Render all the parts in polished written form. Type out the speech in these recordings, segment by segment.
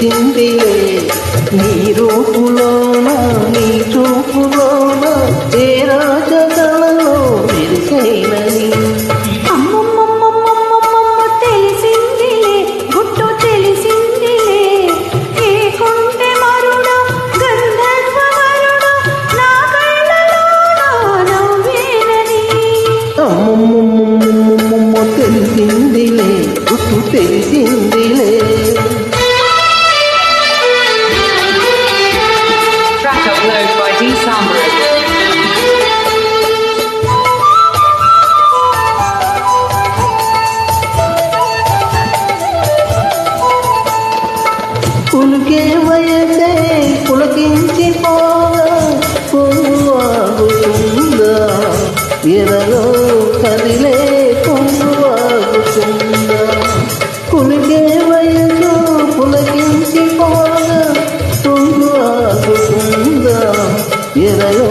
తెలిసిందిలే నీ రూపులోన నీ చూపులోన ఏ రాజకళలో మెరిసేనని తెలిసిందిలే గుట్టు తెలిసిందిలే ఏ కొంటె మరుడు గంధర్వ వరుడు నా కళ్ళలోన నవ్వేనని అమ్మమ్మమ్మమ్మమ్మమ్మ తెలిసిందిలే గుట్టు తెలిసిందిలే Track upload by D Sambra. పులికే వయసే పులకించిపోగా పొంగువాగుతుందా ఎరలో కదిలే పొంగువాగుతుందా పులికే వయసు పులకించిపోగా పొంగువాగుతుందా ఎరలో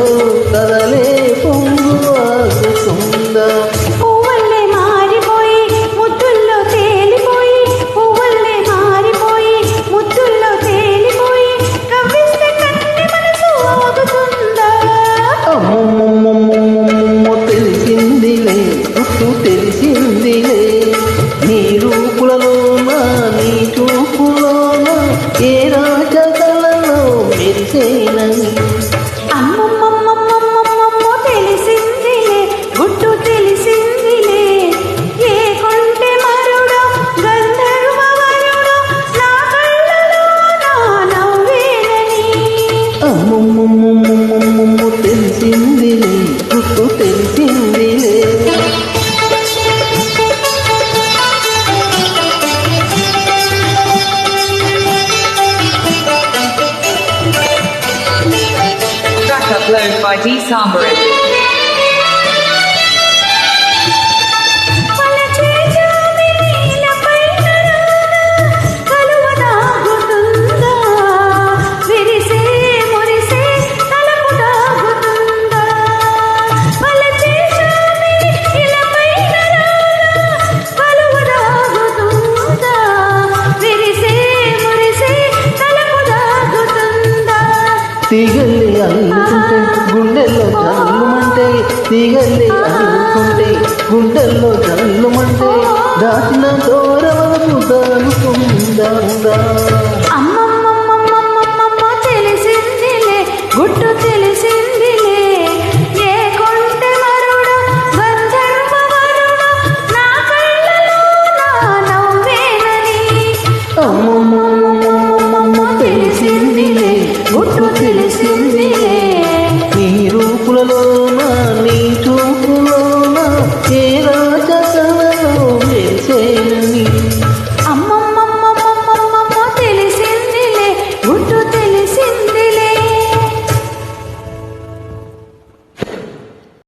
కదలే పొంగువాగుతుందా పువ్వుల్లే మారిపోయి ముద్దుల్లో తేలిపోయి పువ్వుల్లే మారిపోయి ముద్దుల్లో తేలిపోయి కవ్విస్తే కన్ని మనసు ఆగుతుందా అమ్మమ్మమ్మమ్మమ్మమ్మ తెలిసిందిలే గుట్టు తెలిసిందిలే నీ రూపులలోన నీ చూపులోన ఏ రాజకళలో మెరిసేనని అమ్మమ్మమ్మమ్మమ్మమ్మ తెలిసిందిలే గుట్టు తెలిసిందిలే ఏ కొంటె మరుడు గంధర్వ వరుడు నా కళ్ళలోన నవ్వేనని అమ్మమ్మమ్మమ్మమ్మమ్మ తెలిసిందిలే గుట్టు తెలిసిందిలే Track upload by D Sambra. పలచే జాబిలీలపై కలువ దాగుతుందా విరిసే మురిసే తలపు దాగుతుందా పలచే జాబిలీలపై కలువ దాగుతుందా విరిసే మురిసే తలపు దాగుతుందా తీగల్లి అల్లుకుంటే గుండెల్లో జల్లుమంటే తీగల్లి అల్లుకుంటే గుండెల్లో జల్లుమంటే దాచిన దూరవరకు దానుకుందా